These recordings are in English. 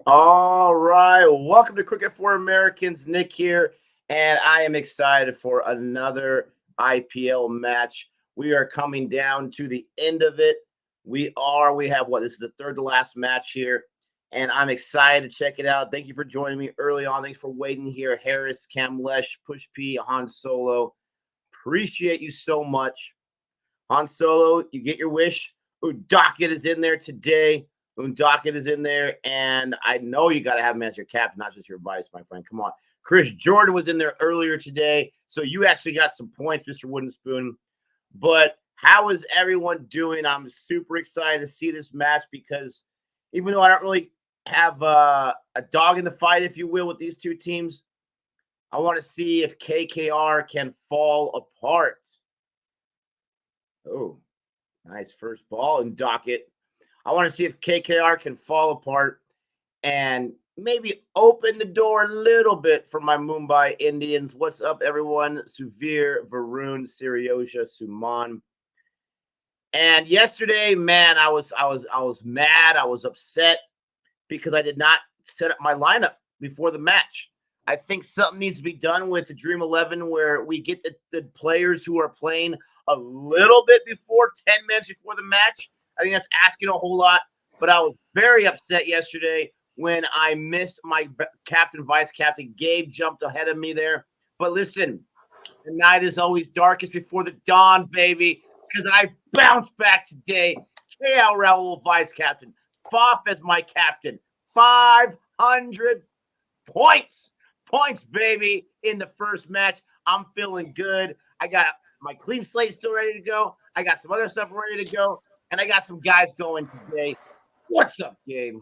All right. Welcome to Cricket for Americans. Nick here, and I am excited for another IPL match. We are coming down to the end of it. We have what? This is the third to last match here, and I'm excited to check it out. Thank you for joining me early on. Thanks for waiting here. Harris, Kamlesh, Push P, Han Solo. Appreciate you so much. Han Solo, you get your wish. Udakit is in there today. Undakit is in there, and I know you got to have him as your captain, not just your vice, my friend. Come on. Chris Jordan was in there earlier today, so you actually got some points, Mr. Wooden Spoon. But how is everyone doing? I'm super excited to see this match because even though I don't really have a dog in the fight, if you will, with these two teams, I want to see if KKR can fall apart. Oh, nice first ball in Docket. I want to see if KKR can fall apart and maybe open the door a little bit for my Mumbai Indians. What's up, everyone? Suvir, Varun, Siriosha, Suman. And yesterday, man, I was mad. I was upset because I did not set up my lineup before the match. I think something needs to be done with the Dream 11 where we get the players who are playing a little bit before 10 minutes before the match. I think that's asking a whole lot, but I was very upset yesterday when I missed my captain, vice captain. Gabe jumped ahead of me there. But listen, the night is always darkest before the dawn, baby, because I bounced back today. KL Raul, vice captain. Foff as my captain. 500 points. Points, baby, in the first match. I'm feeling good. I got my clean slate still ready to go. I got some other stuff ready to go. And I got some guys going today. What's up, Gabe?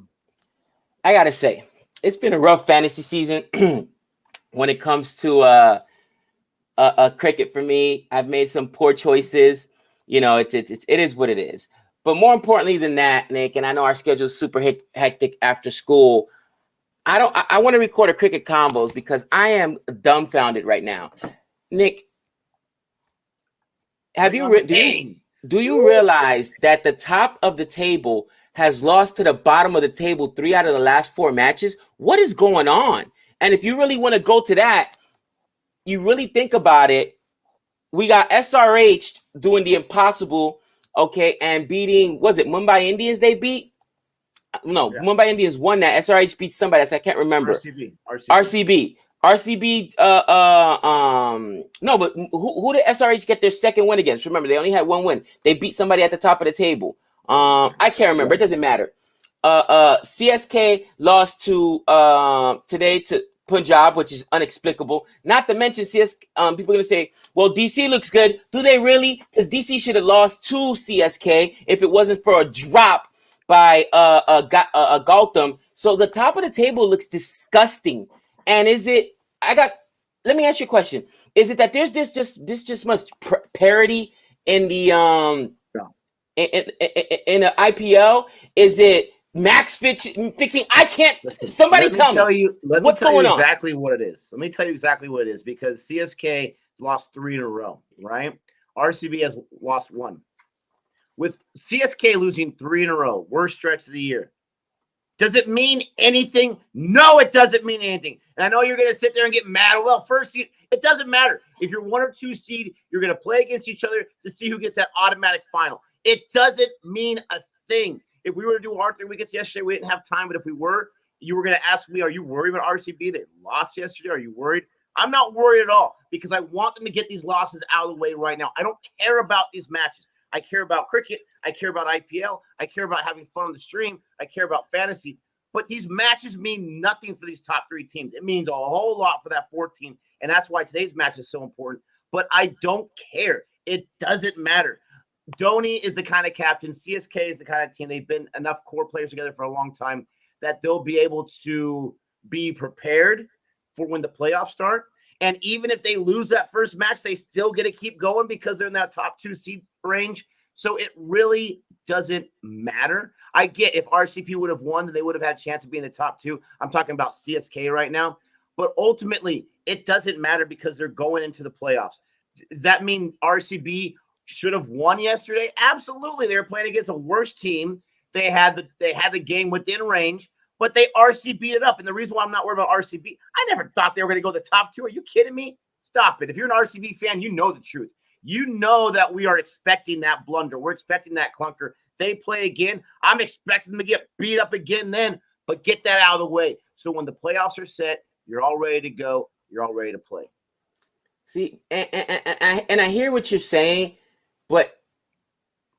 I got to say, it's been a rough fantasy season when it comes to cricket for me. I've made some poor choices. You know, it is what it is. But more importantly than that, Nick, and I know our schedule is super hectic after school, I want to record a cricket combos because I am dumbfounded right now. Nick, do you realize that the top of the table has lost to the bottom of the table 3 out of the last 4 matches? What is going on? And if you really want to go to that, you really think about it. We got SRH doing the impossible, okay, and beating, was it Mumbai Indians they beat? No, yeah. Mumbai Indians won that. SRH beat somebody else. I can't remember. RCB. No, but who did SRH get their second win against? Remember, they only had one win. They beat somebody at the top of the table. I can't remember. It doesn't matter. CSK lost to today to Punjab, which is inexplicable. Not to mention people are gonna say, well, DC looks good. Do they really? Because DC should have lost to CSK if it wasn't for a drop by Gautam. So the top of the table looks disgusting. And let me ask you a question. Is it that there's this much parity in the in the IPL? Is it max fixing? I can't. Listen, somebody tell me. What's going on? Exactly what it is. Let me tell you exactly what it is because CSK has lost 3 in a row, right? RCB has lost 1. With CSK losing 3 in a row, worst stretch of the year. Does it mean anything? No, it doesn't mean anything. And I know you're going to sit there and get mad. Well, first seed, it doesn't matter. If you're 1 or 2 seed, you're going to play against each other to see who gets that automatic final. It doesn't mean a thing. If we were to do our 3 weekends yesterday, we didn't have time. But if we were, you were going to ask me, are you worried about RCB? They lost yesterday. Are you worried? I'm not worried at all because I want them to get these losses out of the way right now. I don't care about these matches. I care about cricket. I care about IPL. I care about having fun on the stream. I care about fantasy. But these matches mean nothing for these top 3 teams. It means a whole lot for that 4th team. And that's why today's match is so important. But I don't care. It doesn't matter. Dhoni is the kind of captain. CSK is the kind of team. They've been enough core players together for a long time that they'll be able to be prepared for when the playoffs start. And even if they lose that first match, they still get to keep going because they're in that top 2 seed range. So it really doesn't matter. I get if RCP would have won, then they would have had a chance to be in the top 2. I'm talking about CSK right now. But ultimately, it doesn't matter because they're going into the playoffs. Does that mean RCB should have won yesterday? Absolutely. They were playing against a worse team. They had the game within range. but they RCB'd it up. And the reason why I'm not worried about RCB, I never thought they were going to go the top 2. Are you kidding me? Stop it. If you're an RCB fan, you know the truth. You know that we are expecting that blunder. We're expecting that clunker. They play again. I'm expecting them to get beat up again then, but get that out of the way. So when the playoffs are set, you're all ready to go. You're all ready to play. See, and I hear what you're saying, but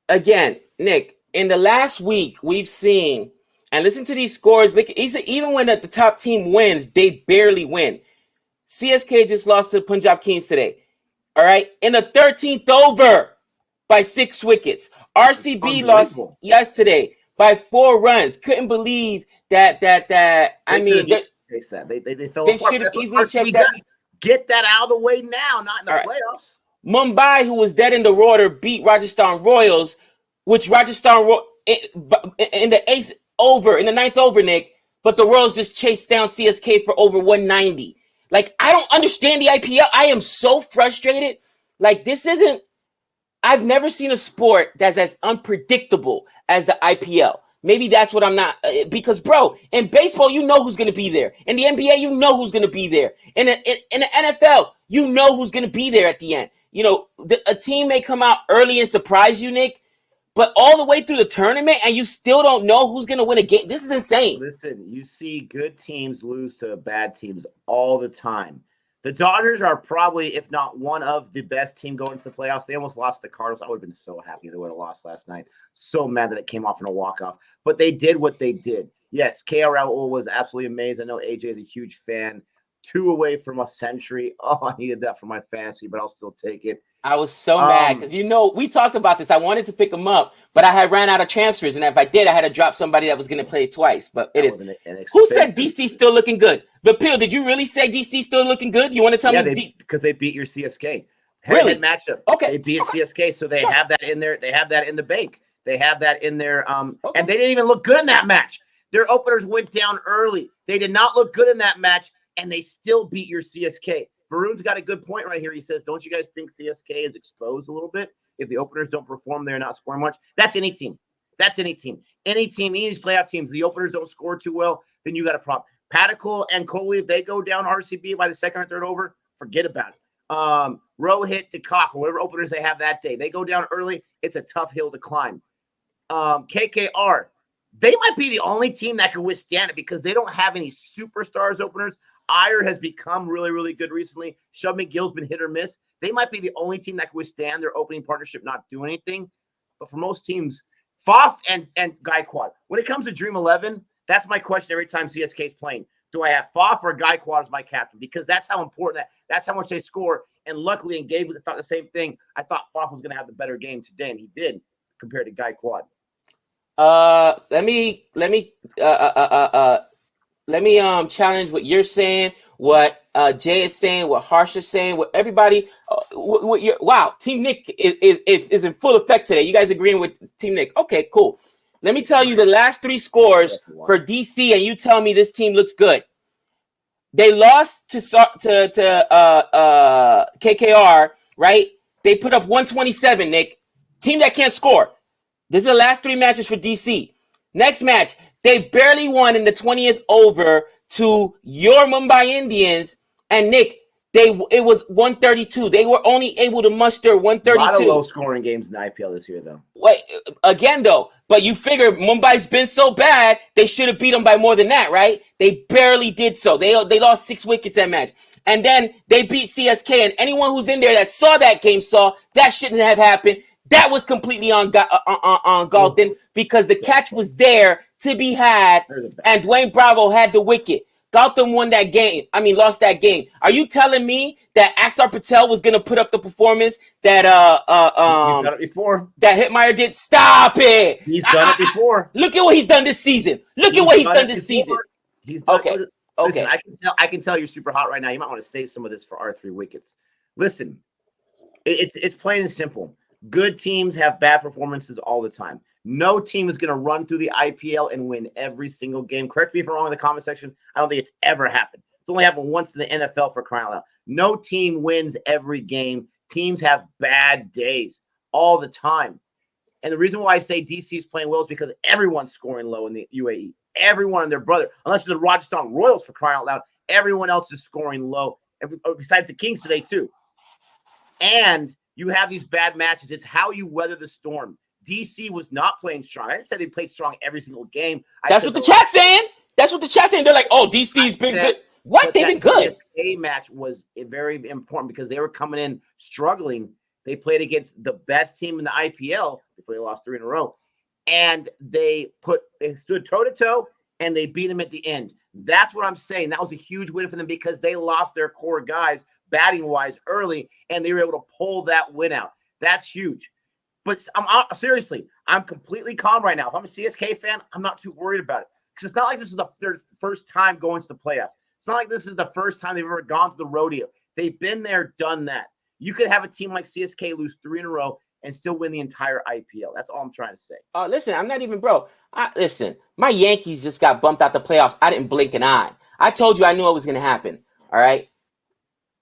again, Nick, in the last week, we've seen, and listen to these scores, even when the top team wins, they barely win. CSK just lost to the Punjab Kings today. All right, in the 13th over by 6 wickets. RCB lost yesterday by 4 runs. Couldn't believe that. They fell they apart. should have easily checked that. Get that out of the way now, not in the playoffs. Mumbai, who was dead in the water, beat Rajasthan Royals, which Rajasthan in the 8th over, in the 9th over, Nick, but the Royals just chased down CSK for over 190. Like, I don't understand the IPL. I am so frustrated. Like, I've never seen a sport that's as unpredictable as the IPL. Maybe that's what I'm not, because, bro, in baseball, you know who's going to be there. In the NBA, you know who's going to be there. In the NFL, you know who's going to be there at the end. You know, a team may come out early and surprise you, Nick, but all the way through the tournament, and you still don't know who's going to win a game. This is insane. Listen, you see good teams lose to bad teams all the time. The Dodgers are probably, if not one of the best team going to the playoffs. They almost lost the Cardinals. I would have been so happy if they would have lost last night. So mad that it came off in a walk-off. But they did what they did. Yes, KKR was absolutely amazing. I know AJ is a huge fan. 2 away from a century. Oh, I needed that for my fantasy, but I'll still take it. I was so mad because, we talked about this. I wanted to pick him up, but I had ran out of transfers. And if I did, I had to drop somebody that was going to play twice. But it is. Who said DC still looking good? The Pill, did you really say DC still looking good? You want to tell me? Because they beat your CSK. Really? Head-to-head matchup. Okay. They beat CSK, so they have that in there. They have that in the bank. They have that in there. And they didn't even look good in that match. Their openers went down early. They did not look good in that match, and they still beat your CSK. Varun's got a good point right here. He says, don't you guys think CSK is exposed a little bit? If the openers don't perform, they're not scoring much. That's any team. Any team, any of these playoff teams, the openers don't score too well, then you got a problem. Patical and Coley, if they go down RCB by the 2nd or 3rd over, forget about it. Rohit to Cock, whatever openers they have that day, they go down early, it's a tough hill to climb. KKR, they might be the only team that can withstand it because they don't have any superstars openers. Iyer has become really, really good recently. Shub McGill's been hit or miss. They might be the only team that can withstand their opening partnership not doing anything. But for most teams, Foff and Gaikwad. When it comes to Dream 11, that's my question every time CSK is playing. Do I have Foff or Gaikwad as my captain? Because that's how important that's how much they score. And luckily, in Gabe thought the same thing. I thought Foff was going to have the better game today, and he did compared to Gaikwad. Let me challenge what you're saying, what Jay is saying, what Harsh is saying, what everybody. Wow, Team Nick is in full effect today. You guys agreeing with Team Nick? Okay, cool. Let me tell you the last 3 scores for DC, and you tell me this team looks good. They lost to KKR, right? They put up 127. Nick, team that can't score. This is the last 3 matches for DC. Next match, they barely won in the 20th over to your Mumbai Indians. And Nick, it was 132. They were only able to muster 132. A lot of low-scoring games in the IPL this year, though. Wait, again, though, but you figure Mumbai's been so bad, they should have beat them by more than that, right? They barely did so. They lost 6 wickets that match. And then they beat CSK, and anyone who's in there that saw that game saw that shouldn't have happened. That was completely on Galton because the catch was there to be had, and Dwayne Bravo had the wicket. Galton won that game. Lost that game. Are you telling me that Axar Patel was going to put up the performance that he's done it before? That Hitmeyer did? Stop it! He's done it before. Look at what he's done this season. Look at what he's done this season. He's done okay. Listen, I can tell you're super hot right now. You might want to save some of this for our 3 wickets. Listen, it's plain and simple. Good teams have bad performances all the time. No team is going to run through the IPL and win every single game. Correct me if I'm wrong in the comment section. I don't think it's ever happened. It's only happened once in the NFL, for crying out loud. No team wins every game. Teams have bad days all the time. And the reason why I say DC is playing well is because everyone's scoring low in the UAE. Everyone and their brother, unless you're the Rajasthan Royals for crying out loud, everyone else is scoring low. Besides the Kings today too. And you have these bad matches. It's how you weather the storm. DC was not playing strong. I didn't say they played strong every single game. That's what the chat's saying. That's what the chat's saying. They're like, oh, DC's been good. What? They've been good. CSK match was very important because they were coming in struggling. They played against the best team in the IPL before they lost 3 in a row. And they stood toe-to-toe, and they beat them at the end. That's what I'm saying. That was a huge win for them because they lost their core guys batting-wise early, and they were able to pull that win out. That's huge. But seriously, I'm completely calm right now. If I'm a CSK fan, I'm not too worried about it because it's not like this is their first time going to the playoffs. It's not like this is the first time they've ever gone to the rodeo. They've been there, done that. You could have a team like CSK lose 3 in a row and still win the entire IPL. That's all I'm trying to say. Listen, I'm not even, bro. Listen, my Yankees just got bumped out the playoffs. I didn't blink an eye. I told you I knew it was going to happen. All right.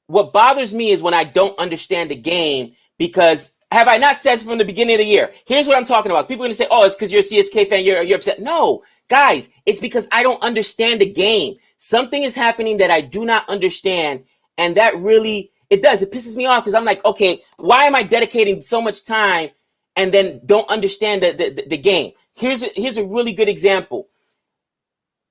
What bothers me is when I don't understand the game because have I not said from the beginning of the year? Here's what I'm talking about. People are going to say, oh, it's because you're a CSK fan. You're upset. No, guys, it's because I don't understand the game. Something is happening that I do not understand. And that really, it pisses me off because I'm like, okay, why am I dedicating so much time and then don't understand the game? Here's a really good example.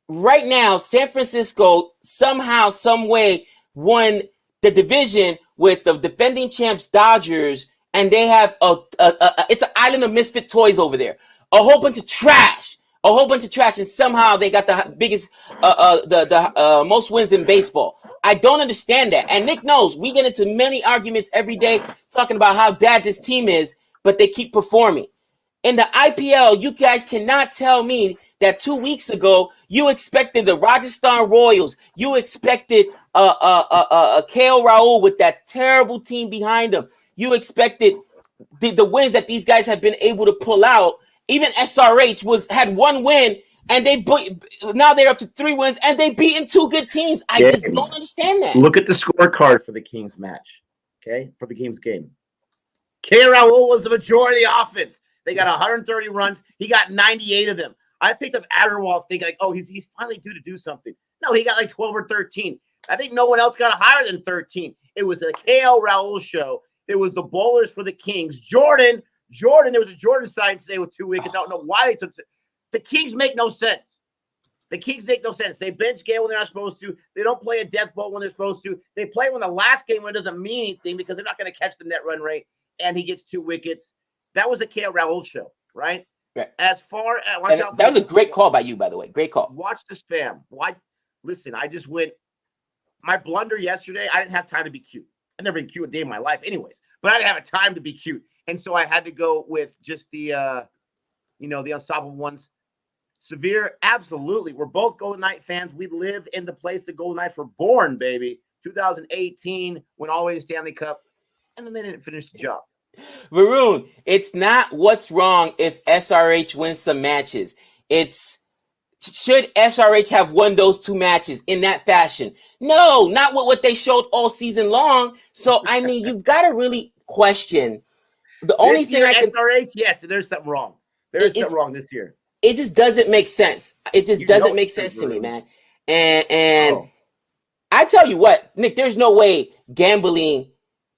Right now, San Francisco somehow, some way won the division with the defending champs Dodgers, and they have it's an island of misfit toys over there. A whole bunch of trash, and somehow they got the biggest, the most wins in baseball. I don't understand that. And Nick knows we get into many arguments every day talking about how bad this team is, but they keep performing. In the IPL, you guys cannot tell me that 2 weeks ago you expected the Rajasthan Royals, you expected KL Rahul with that terrible team behind them. You expected the wins that these guys have been able to pull out. Even SRH had 1 win, and now they're up to 3 wins, and they beaten 2 good teams. I just don't understand that. Look at the scorecard for the Kings match, okay? For the Kings game. KL Rahul was the majority of the offense. They got 130 runs. He got 98 of them. I picked up Agarwal thinking, like, oh, he's finally due to do something. No, he got like 12 or 13. I think no one else got higher than 13. It was a KL Rahul show. It was the bowlers for the Kings. Jordan, there was a Jordan sign today with 2 wickets. I don't know why they took it. The Kings make no sense. They bench Gale when they're not supposed to. They don't play a death ball when they're supposed to. They play when the last game when it doesn't mean anything because they're not going to catch the net run rate, and he gets 2 wickets. That was a KL Rahul show, right? As far as that was a great call by you, by the way. Great call. Watch the spam. Why? Listen, I just went. My blunder yesterday. I didn't have time to be cute. I've never been cute a day in my life, anyways. But I didn't have a time to be cute, and so I had to go with just the, the unstoppable ones. Severe, absolutely. We're both Golden Knight fans. We live in the place the Golden Knights were born, baby. 2018, went all the way to Stanley Cup, and then they didn't finish the job. Varun, it's not what's wrong if SRH wins some matches. It's should SRH have won those 2 matches in that fashion? No, not what they showed all season long. So, I mean, you've got to really question. The only thing SRH, yes, there's something wrong. There's something wrong this year. It just doesn't make sense. It just doesn't make sense to me, man. And I tell you what, Nick, there's no way gambling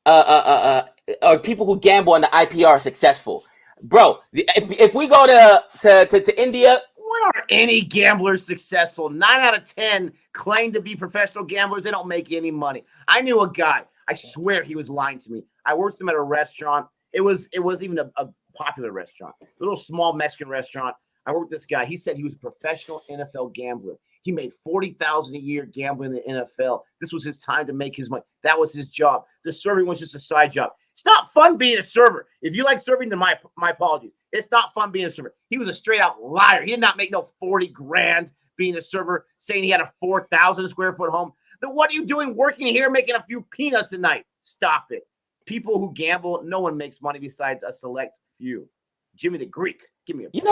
or people who gamble on the IPL are successful. Bro, if we go to India, when are any gamblers successful? 9 out of 10 claim to be professional gamblers. They don't make any money. I knew a guy. I swear he was lying to me. I worked with him at a restaurant. It was even a popular restaurant, a little small Mexican restaurant. I worked with this guy. He said he was a professional NFL gambler. He made $40,000 a year gambling in the NFL. This was his time to make his money. That was his job. The serving was just a side job. It's not fun being a server. If you like serving, then my apologies. It's not fun being a server. He was a straight out liar. He did not make no 40 grand being a server, saying he had a 4,000 square foot home. Then what are you doing working here making a few peanuts a night? Stop it. People who gamble, no one makes money besides a select few. Jimmy the Greek, give me a break.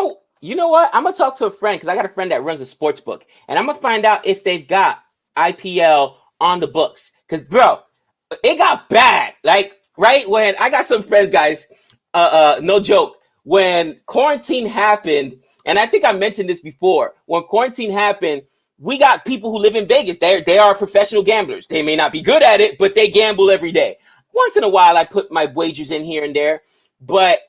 You know what? I'm going to talk to a friend because I got a friend that runs a sports book. And I'm going to find out if they've got IPL on the books. Because, bro, it got bad. Like, right when I got some friends, guys, no joke. When quarantine happened And I think I mentioned this before. When quarantine happened, we got people who live in Vegas. They are professional gamblers. They may not be good at it, but they gamble every day. Once in a while, I put my wagers in here and there. But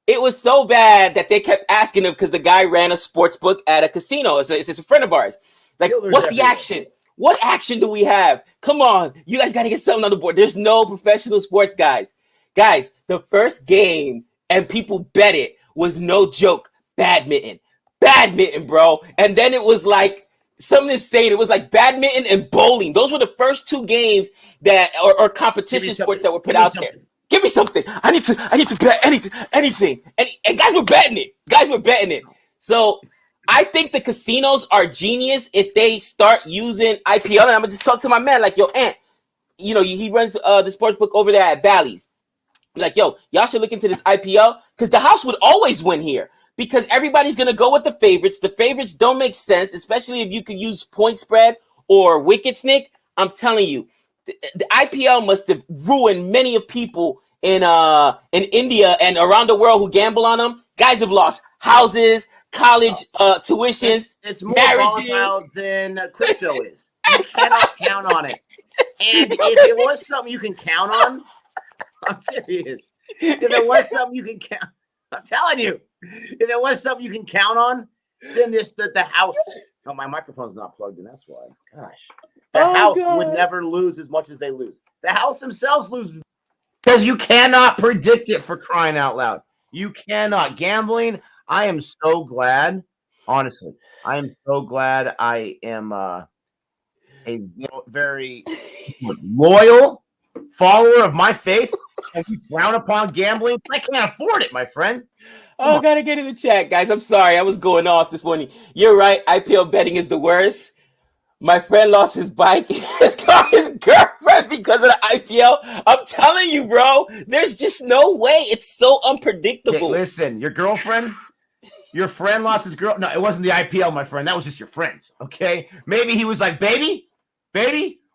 it was so bad that they kept asking him because the guy ran a sports book at a casino. It's a friend of ours. Like, what's the action? What action do we have? Come on. You guys got to get something on the board. There's no professional sports guys. Guys, the first game, and people bet it, was no joke. Badminton. Badminton, bro. And then it was like something insane. It was like badminton and bowling. Those were the first two games that or competition sports that were put out there. Give me something. I need to bet anything. And guys were betting it. So I think the casinos are genius if they start using IPL. And I'm gonna just talk to my man like, yo, Ant, he runs the sports book over there at Bally's. Like, yo, y'all should look into this IPL because the house would always win here because everybody's gonna go with the favorites. The favorites don't make sense, especially if you could use point spread or wickets, Nick. I'm telling you, the IPL must have ruined many of people in India and around the world who gamble on them. Guys have lost houses, college tuitions, it's more marriages. volatile than crypto is. You cannot count on it. And if it was something you can count on, I'm serious. If it was something you can count, I'm telling you, if it was something you can count on, then the house. Oh, my microphone's not plugged in. That's why. Gosh, the house would never lose as much as they lose. The house themselves lose because you cannot predict it. For crying out loud, you cannot. Gambling. I am so glad. Honestly, I am so glad. I am a very loyal follower of my faith, and we frown upon gambling. I can't afford it, my friend. I gotta get in the chat, guys. I'm sorry, I was going off this morning. You're right. IPL betting is the worst. My friend lost his bike, his car, his girlfriend because of the IPL. I'm telling you, bro. There's just no way. It's so unpredictable. Okay, listen, your friend lost his girl. No, it wasn't the IPL, my friend. That was just your friend. Okay, maybe he was like, baby,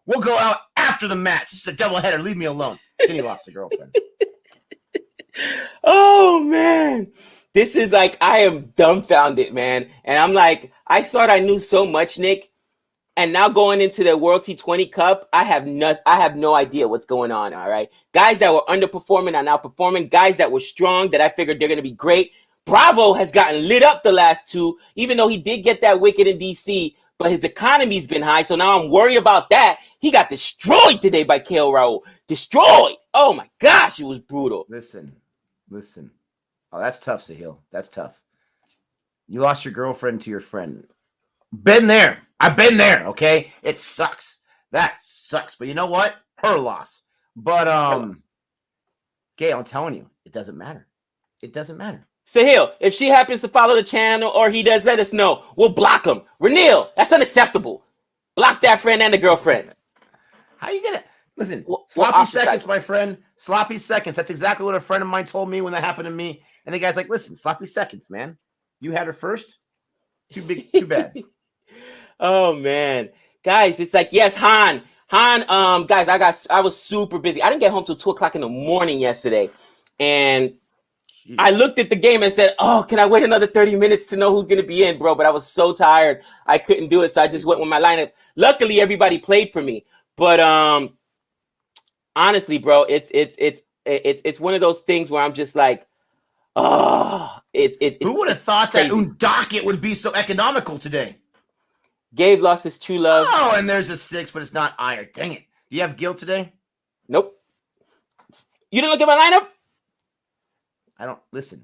we'll go out after the match. It's a doubleheader. Leave me alone. Then he lost the girlfriend. Oh man, this is like I am dumbfounded, man. And I'm like, I thought I knew so much, Nick. And now going into the World T20 Cup, I have no idea what's going on. All right, guys that were underperforming are now performing. Guys that were strong that I figured they're going to be great. Bravo has gotten lit up the last two, even though he did get that wicket in DC, but his economy's been high. So now I'm worried about that. He got destroyed today by KL Rahul. Destroyed. Oh my gosh, it was brutal. Listen. Oh, that's tough, Sahil. That's tough. You lost your girlfriend to your friend. Been there. I've been there, okay? It sucks. That sucks. But you know what? Her loss. But, Gabe, I'm telling you, it doesn't matter. It doesn't matter. Sahil, if she happens to follow the channel or he does, let us know. We'll block him. Renil, that's unacceptable. Block that friend and the girlfriend. How you gonna listen? Sloppy seconds, my friend. Sloppy seconds. That's exactly what a friend of mine told me when that happened to me. And the guy's like, "Listen, sloppy seconds, man. You had her first. Too bad." Oh man, guys, it's like yes, Han, guys, I was super busy. I didn't get home till 2:00 in the morning yesterday, and I looked at the game and said, "Oh, can I wait another 30 minutes to know who's going to be in, bro?" But I was so tired, I couldn't do it, so I just went with my lineup. Luckily, everybody played for me, but honestly, bro, it's one of those things where I'm just like, oh, who would have thought that Undakit would be so economical today? Gabe lost his true love. Oh, and there's a 6, but it's not iron. Dang it! You have Gil today? Nope. You didn't look at my lineup? I don't listen.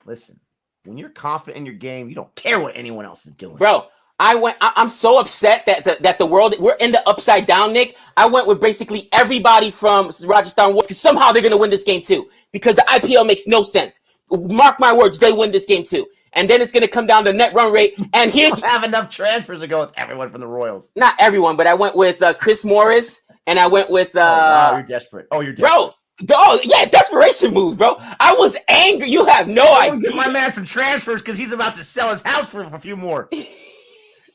When you're confident in your game, you don't care what anyone else is doing, bro. I'm so upset that the world, we're in the upside down, Nick. I went with basically everybody from Rajasthan Warriors because somehow they're gonna win this game too. Because the IPL makes no sense. Mark my words, they win this game too. And then it's gonna come down to net run rate. And here's you don't have enough transfers to go with everyone from the Royals. Not everyone, but I went with Chris Morris and I went with wow, you're desperate. Oh, you're desperate. Bro. Oh, yeah, desperation moves, bro. I was angry. You have no idea. Give my man some transfers because he's about to sell his house for a few more.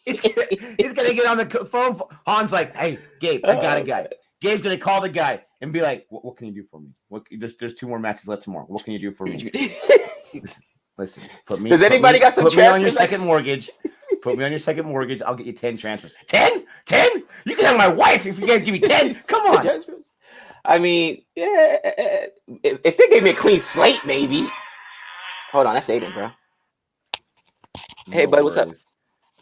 He's gonna get on the phone. Han's like, "Hey, Gabe, I got a guy." Gabe's gonna call the guy and be like, "What can you do for me? There's 2 more matches left tomorrow. What can you do for me?" Listen, put me. Does anybody got some put me on your transfers? second mortgage. Put me on your second mortgage. I'll get you 10 transfers. 10? 10? You can have my wife if you guys give me 10. Come on. I mean, yeah. If they gave me a clean slate, maybe. Hold on, that's Aiden, bro. Hey, buddy, what's up?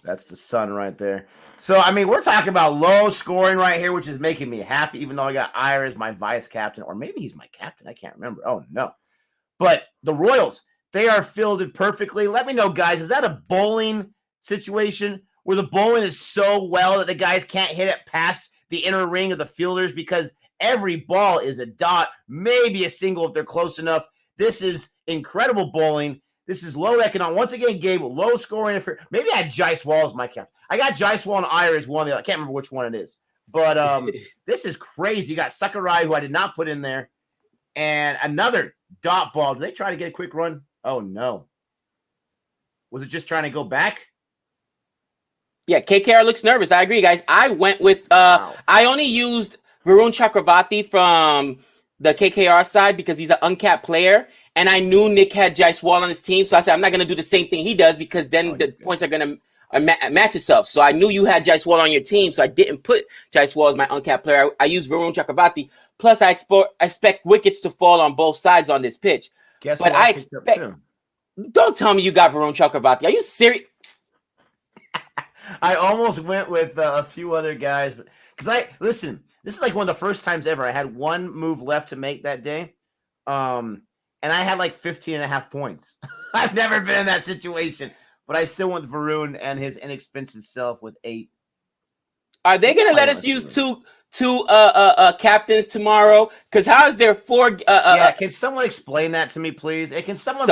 That's the sun right there. So, I mean, we're talking about low scoring right here, which is making me happy, even though I got Ira as my vice captain, or maybe he's my captain. I can't remember. Oh, no. But the Royals, they are fielded perfectly. Let me know, guys, is that a bowling situation where the bowling is so well that the guys can't hit it past the inner ring of the fielders because every ball is a dot, maybe a single if they're close enough. This is incredible bowling. This is low economic. Once again, Gabe, low scoring. Maybe I had Jice Wall as my captain. I got Jice Wall and Ira as one. I can't remember which one it is. But this is crazy. You got Sakurai, who I did not put in there, and another dot ball. Did they try to get a quick run? Oh, no. Was it just trying to go back? Yeah, KKR looks nervous. I agree, guys. I went with I only used Varun Chakravarti from the KKR side because he's an uncapped player, and I knew Nick had Jice Wall on his team, so I said I'm not going to do the same thing he does because then the points are going to match itself. So I knew you had Jice Wall on your team, so I didn't put Jice Wall as my uncapped player. I used Varun Chakravarti. Plus, I expect wickets to fall on both sides on this pitch. But I expect. Don't tell me you got Varun Chakravarti. Are you serious? I almost went with a few other guys because listen. This is like one of the first times ever I had one move left to make that day, and I had like 15.5 points. I've never been in that situation, but I still went with Varun and his inexpensive self with 8. Are they going to let us use two captains tomorrow? Because how is there 4? Can someone explain that to me, please? And can someone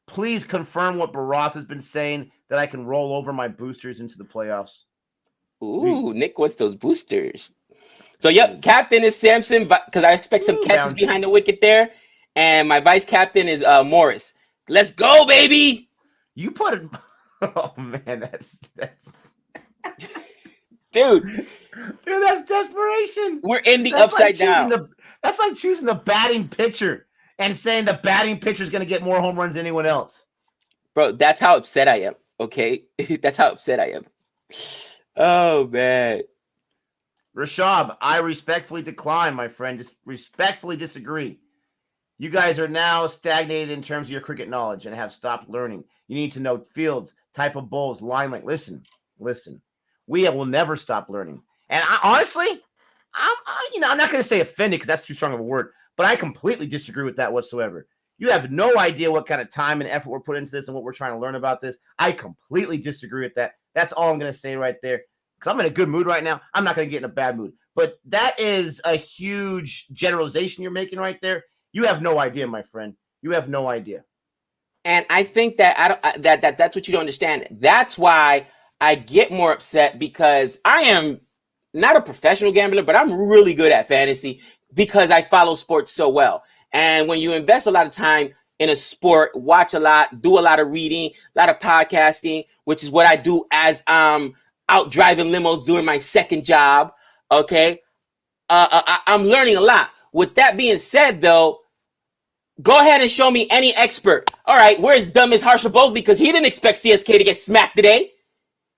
please confirm what Barath has been saying that I can roll over my boosters into the playoffs? Ooh, Nick wants those boosters. So, yep, captain is Samson, because I expect some catches behind the wicket there. And my vice captain is Morris. Let's go, baby. You put it. Oh, man, that's. Dude, that's desperation. We're ending upside down. That's like choosing the batting pitcher and saying the batting pitcher is going to get more home runs than anyone else. Bro, that's how upset I am, okay? That's how upset I am. Oh, man. Rashab, I respectfully decline, my friend. Just respectfully disagree. You guys are now stagnated in terms of your cricket knowledge and have stopped learning. You need to know fields, type of bowls, line length. Listen. We will never stop learning. And honestly, I'm not going to say offended because that's too strong of a word, but I completely disagree with that whatsoever. You have no idea what kind of time and effort we're putting into this and what we're trying to learn about this. I completely disagree with that. That's all I'm going to say right there. Because I'm in a good mood right now. I'm not going to get in a bad mood. But that is a huge generalization you're making right there. You have no idea, my friend. You have no idea. And I think that that's what you don't understand. That's why I get more upset because I am not a professional gambler, but I'm really good at fantasy because I follow sports so well. And when you invest a lot of time in a sport, watch a lot, do a lot of reading, a lot of podcasting, which is what I do as out driving limos doing my second job. Okay. I'm learning a lot. With that being said, though, go ahead and show me any expert. All right. Where's dumb Harsha Bogli? Because he didn't expect CSK to get smacked today.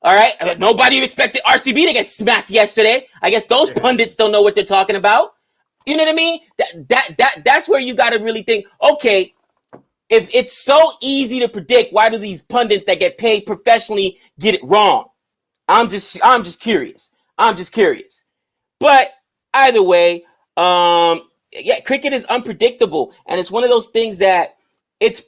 All right. Nobody expected RCB to get smacked yesterday. I guess those pundits don't know what they're talking about. You know what I mean? That's where you got to really think, okay, if it's so easy to predict, why do these pundits that get paid professionally get it wrong? I'm just curious. But either way, cricket is unpredictable, and it's one of those things that it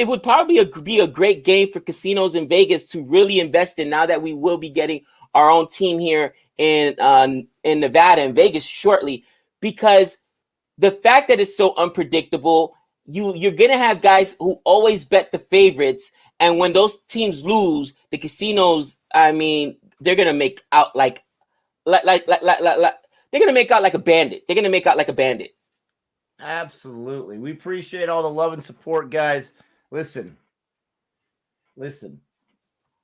would probably be a great game for casinos in Vegas to really invest in. Now that we will be getting our own team here in Nevada and Vegas shortly, because the fact that it's so unpredictable, you're gonna have guys who always bet the favorites, and when those teams lose, the casinos, I mean, they're gonna make out like they're gonna make out like a bandit. They're gonna make out like a bandit. Absolutely. We appreciate all the love and support, guys. Listen.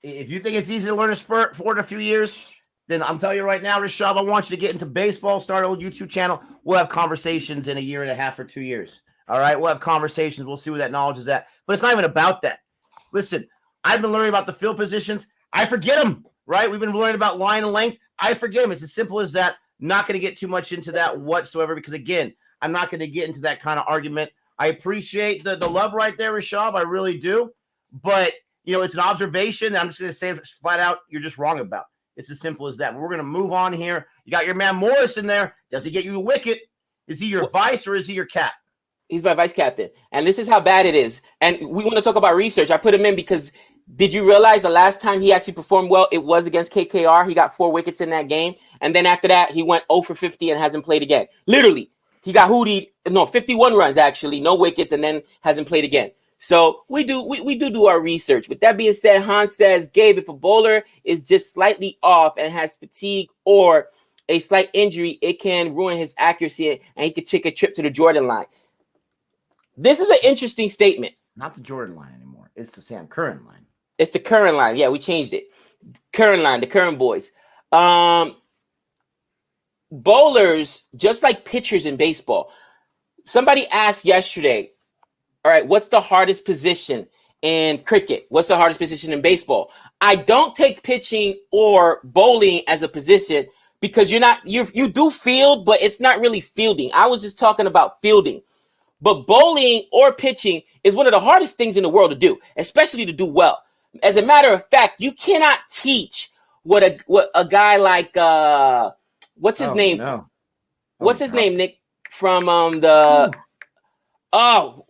If you think it's easy to learn a sport for in a few years, then I'm telling you right now, Rashab, I want you to get into baseball, start an old YouTube channel. We'll have conversations in a year and a half or 2 years. All right, we'll have conversations. We'll see where that knowledge is at. But it's not even about that. Listen, I've been learning about the field positions. I forget them, right? We've been learning about line and length. I forget them. It's as simple as that. Not going to get too much into that whatsoever because, again, I'm not going to get into that kind of argument. I appreciate the love right there, Rashab. I really do. But, it's an observation. I'm just going to say flat out, you're just wrong about. It's as simple as that. But we're going to move on here. You got your man Morris in there. Does he get you a wicket? Is he your vice or is he your cap? He's my vice captain. And this is how bad it is. And we want to talk about research. I put him in because did you realize the last time he actually performed well, it was against KKR. He got 4 wickets in that game. And then after that, he went 0 for 50 and hasn't played again. Literally, he got 51 runs actually, no wickets, and then hasn't played again. So we do our research. With that being said, Hans says, Gabe, if a bowler is just slightly off and has fatigue or a slight injury, it can ruin his accuracy and he could take a trip to the Jordan line. This is an interesting statement. Not the Jordan line anymore. It's the Sam Curran line. It's the Curran line. Yeah, we changed it. Curran line, the Curran boys. Bowlers, just like pitchers in baseball. Somebody asked yesterday, all right, what's the hardest position in cricket? What's the hardest position in baseball? I don't take pitching or bowling as a position because you do field, but it's not really fielding. I was just talking about fielding. But bowling or pitching is one of the hardest things in the world to do, especially to do well. As a matter of fact, you cannot teach what a guy like what's his name? No. What's his name, Nick? From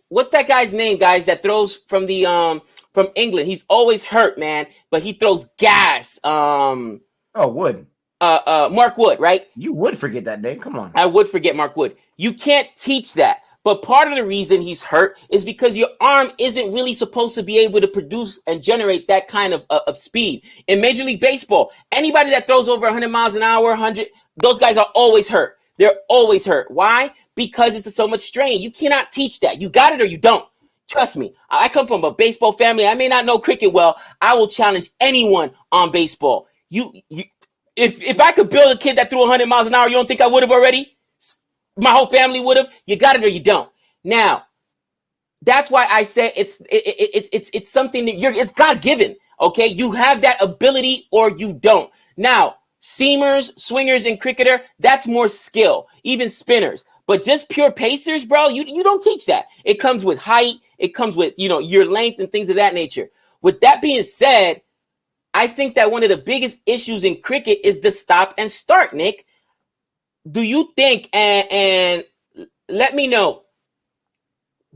what's that guy's name, guys? That throws from the from England. He's always hurt, man, but he throws gas. Wood. Mark Wood, right? You would forget that name. Come on. I would forget Mark Wood. You can't teach that. But part of the reason he's hurt is because your arm isn't really supposed to be able to produce and generate that kind of speed. In Major League Baseball, anybody that throws over 100 miles an hour, 100, those guys are always hurt. They're always hurt. Why? Because it's so much strain. You cannot teach that. You got it or you don't. Trust me. I come from a baseball family. I may not know cricket well. I will challenge anyone on baseball. If I could build a kid that threw 100 miles an hour, you don't think I would have already? My whole family would have. You got it or you don't. Now, that's why I say it's something that it's God given. Okay, you have that ability or you don't. Now, seamers, swingers, and cricketer, that's more skill. Even spinners, but just pure pacers, bro. You don't teach that. It comes with height. It comes with your length and things of that nature. With that being said, I think that one of the biggest issues in cricket is the stop and start, Nick. Do you think, and let me know,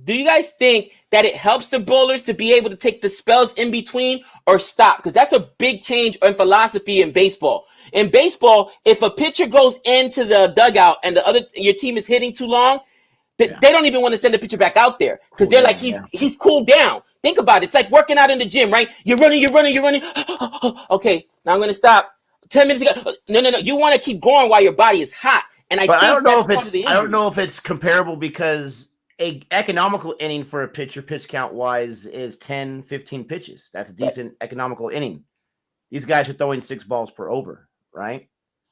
do you guys think that it helps the bowlers to be able to take the spells in between or stop? Because that's a big change in philosophy in baseball. In baseball, if a pitcher goes into the dugout and your team is hitting too long, they don't even want to send the pitcher back out there because they're like, he's cooled down. Think about it. It's like working out in the gym, right? You're running. Okay, now I'm going to stop. 10 minutes ago. No. You want to keep going while your body is hot. And I don't know if it's comparable because a economical inning for a pitcher pitch count wise is 10, 15 pitches. That's a decent economical inning. These guys are throwing 6 balls per over, right?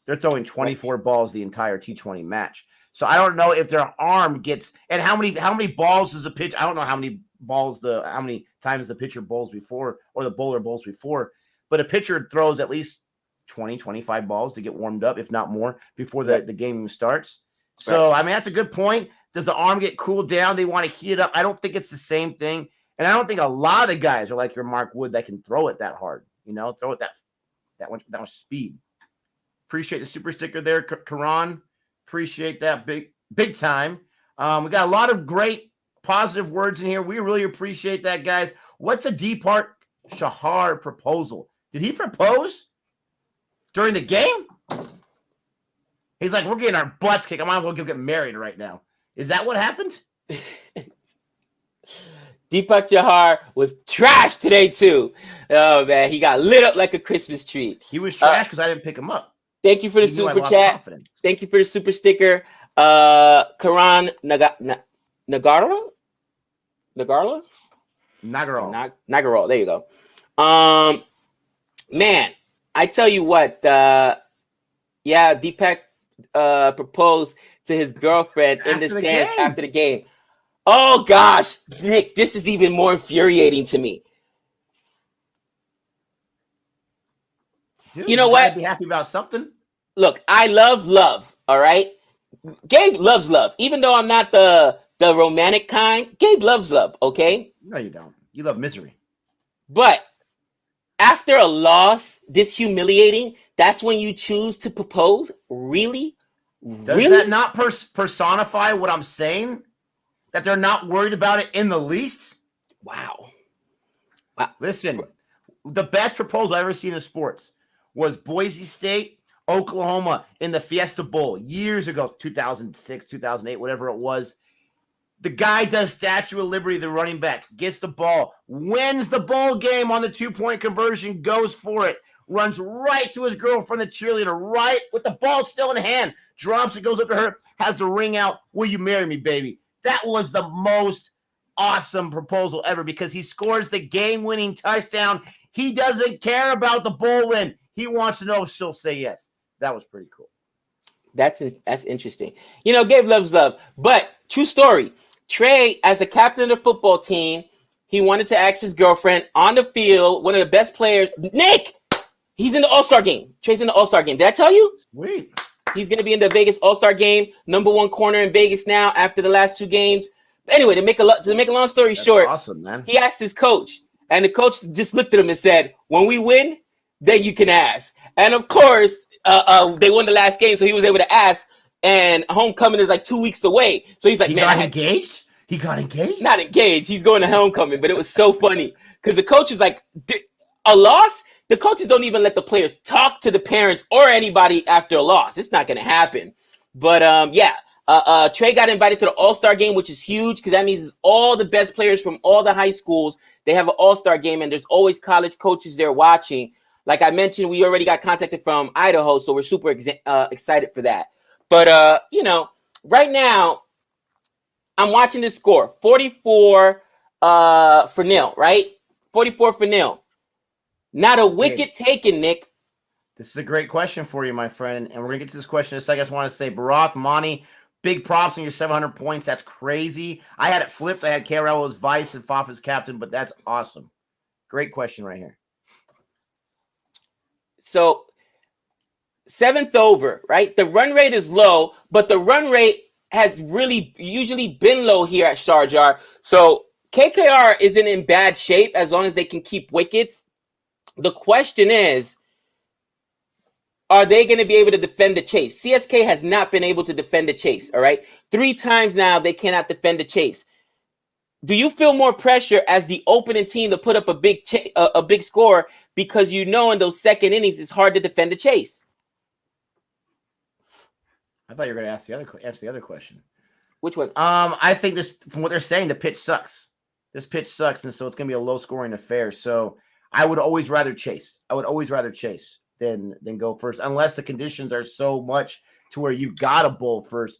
They're throwing 24 balls the entire T20 match. So I don't know if their arm gets, and how many balls does a pitch? I don't know how many times the pitcher bowls before or the bowler bowls before, but a pitcher throws at least 20, 25 balls to get warmed up, if not more, before the game starts. So, I mean, that's a good point. Does the arm get cooled down? They want to heat it up. I don't think it's the same thing. And I don't think a lot of guys are like your Mark Wood that can throw it that hard, throw it that much speed. Appreciate the super sticker there, Karan. Appreciate that big time. We got a lot of great positive words in here. We really appreciate that, guys. What's the Deepak Chahar proposal? Did he propose during the game? He's like, we're getting our butts kicked. I might as well get married right now. Is that what happened? Deepak Chahar was trash today, too. Oh, man. He got lit up like a Christmas tree. He was trash because I didn't pick him up. Thank you for the super chat. Thank you for the super sticker. Karan Nagaro? Nagaro. There you go. Man, I tell you what. Deepak proposed to his girlfriend in the stands after the game. Oh gosh, Nick, this is even more infuriating to me. Dude, You know gotta what? be happy about something. Look, I love love. All right, Gabe loves love. Even though I'm not the romantic kind, Gabe loves love. Okay, No, you don't. You love misery. but after a loss this humiliating, that's when you choose to propose? Really? Does Really? that not personify what I'm saying? That they're not worried about it in the least? Wow. Listen, the best proposal I've ever seen in sports was Boise State, Oklahoma in the Fiesta Bowl years ago, 2006, 2008, whatever it was. The guy does Statue of Liberty, the running back, gets the ball, wins the bowl game on the 2-point conversion, goes for it, runs right to his girlfriend, the cheerleader, right with the ball still in hand, drops it, goes up to her, has the ring out. Will you marry me, baby? That was the most awesome proposal ever because he scores the game-winning touchdown. He doesn't care about the bowl win. He wants to know if she'll say yes. That was pretty cool. That's interesting. You know, Gabe loves love, but true story. Trey, as a captain of the football team, he wanted to ask his girlfriend on the field, one of the best players, Nick. He's in the All-Star game. Trey's in the All-Star game. Did I tell you? Sweet. He's going to be in the Vegas All-Star game, #1 corner in Vegas now after the last 2 games. But anyway, to make a long story short, awesome, man. He asked his coach, and the coach just looked at him and said, "When we win, then you can ask." And of course, they won the last game, so he was able to ask. And homecoming is like 2 weeks away, so he's like, he "Man, got engaged? He got engaged? Not engaged. He's going to homecoming." But it was so funny because the coach was like, "A loss? The coaches don't even let the players talk to the parents or anybody after a loss. It's not going to happen." But Trey got invited to the All-Star game, which is huge because that means all the best players from all the high schools, they have an All-Star game, and there's always college coaches there watching. Like I mentioned, we already got contacted from Idaho, so we're super excited for that. But, right now, I'm watching the score, 44 for nil, right? 44 for nil. Not a wicket taken, Nick. This is a great question for you, my friend. And we're going to get to this question in a second. I just want to say, Barath, Monty, big props on your 700 points. That's crazy. I had it flipped. I had KRL as vice and Faf as captain, but that's awesome. Great question right here. So, 7th over, right? The run rate is low, but the run rate has really usually been low here at Sharjah. So, KKR isn't in bad shape as long as they can keep wickets. The question is, are they going to be able to defend the chase? CSK has not been able to defend the chase, all right? 3 times now they cannot defend the chase. Do you feel more pressure as the opening team to put up a big score because you know in those second innings it's hard to defend the chase? I thought you were going to answer the other question. Which one? I think this, from what they're saying, the pitch sucks. This pitch sucks, and so it's going to be a low-scoring affair. So I would always rather chase. Than go first, unless the conditions are so much to where you've got to bowl first,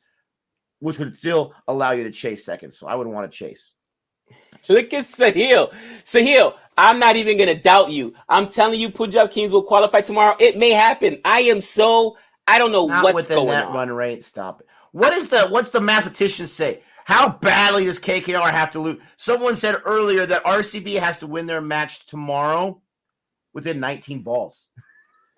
which would still allow you to chase second. So I wouldn't want to chase. Look at Sahil. Sahil, I'm not even going to doubt you. I'm telling you, Punjab Kings will qualify tomorrow. It may happen. I don't know what's going on. Net run rate. Stop it. What's the mathematician say? How badly does KKR have to lose? Someone said earlier that RCB has to win their match tomorrow within 19 balls.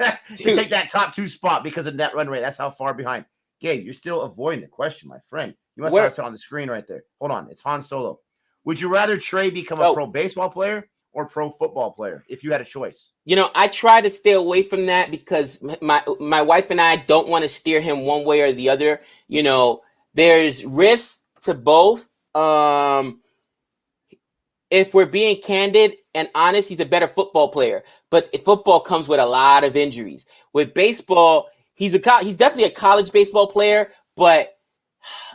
To take that top 2 spot because of net run rate. That's how far behind. Gabe, you're still avoiding the question, my friend. You must have it on the screen right there. Hold on. It's Han Solo. Would you rather Trey become a pro baseball player or pro football player if you had a choice? You know, I try to stay away from that because my wife and I don't want to steer him one way or the other. You know, there's risk to both. If we're being candid and honest, he's a better football player. But football comes with a lot of injuries. With baseball, he's definitely a college baseball player, but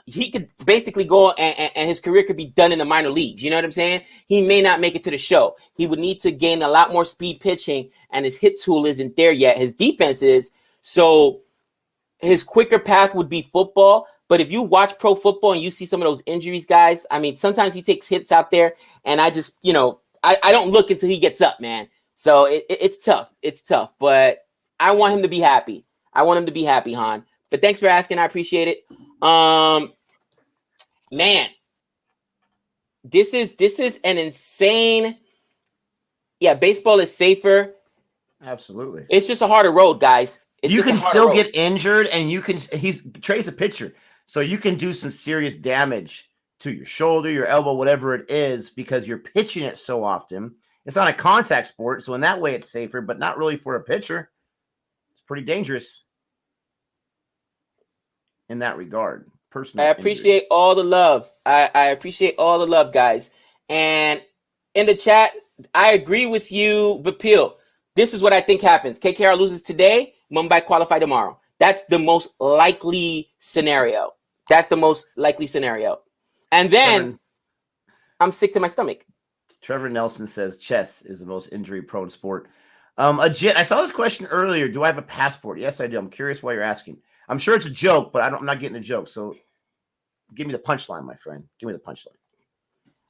he could basically go and his career could be done in the minor leagues. You know what I'm saying? He may not make it to the show. He would need to gain a lot more speed pitching, and his hit tool isn't there yet. His defense is. So his quicker path would be football. But if you watch pro football and you see some of those injuries, guys, I mean, sometimes he takes hits out there, and I just, I don't look until he gets up, man. So it's tough. It's tough. But I want him to be happy. Han. But thanks for asking. I appreciate it. Man, This is an insane. Yeah, baseball is safer. Absolutely. It's just a harder road, guys. You can still get injured, and Trey's a pitcher, so you can do some serious damage to your shoulder, your elbow, whatever it is, because you're pitching it so often. It's not a contact sport, so in that way it's safer, but not really for a pitcher. It's pretty dangerous in that regard. Personal. I appreciate all the love. I appreciate all the love, guys. And in the chat, I agree with you, Vapil. This is what I think happens. KKR loses today, Mumbai qualify tomorrow. That's the most likely scenario. And then I'm sick to my stomach. Trevor Nelson says chess is the most injury-prone sport. I saw this question earlier. Do I have a passport? Yes, I do. I'm curious why you're asking. I'm sure it's a joke, but I'm not getting a joke. So give me the punchline, my friend. Give me the punchline.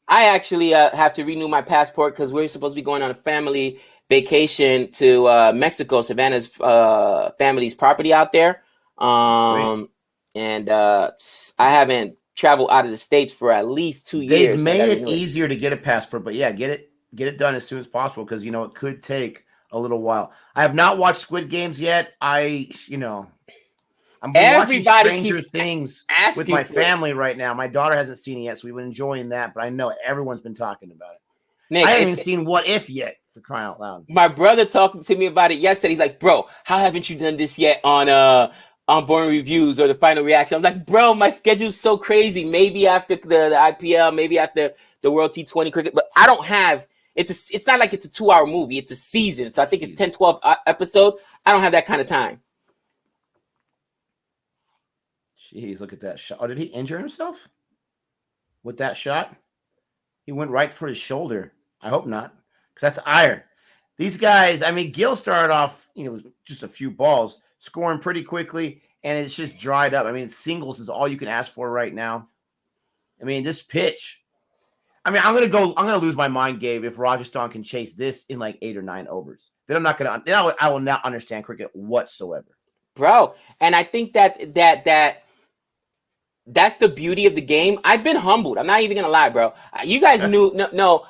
I actually have to renew my passport because we're supposed to be going on a family vacation to Mexico, Savannah's family's property out there. And I haven't traveled out of the States for at least 2 years. They've made it easier to get a passport, but yeah, get it done as soon as possible because it could take a little while. I have not watched Squid Games yet. I'm watching Stranger Things with my family right now. My daughter hasn't seen it yet, so we've been enjoying that, but I know everyone's been talking about it. Nick, I haven't even seen What If yet, for crying out loud. My brother talked to me about it yesterday. He's like, bro, how haven't you done this yet on Boring Reviews or the Final Reaction? I'm like, bro, my schedule's so crazy. Maybe after the IPL, maybe after the World T20 cricket, but I don't have. It's not like it's a 2-hour movie. It's a season, so I think it's 10, 12 episode. I don't have that kind of time. Jeez, look at that shot. Oh, did he injure himself with that shot? He went right for his shoulder. I hope not, because that's ire. These guys, Gil started off, just a few balls, scoring pretty quickly, and it's just dried up. Singles is all you can ask for right now. This pitch. I'm gonna lose my mind, Gabe, if Rajasthan can chase this in like 8 or 9 overs. Then I will not understand cricket whatsoever. Bro, and I think that's the beauty of the game. I've been humbled. I'm not even gonna lie, bro. You guys knew. No,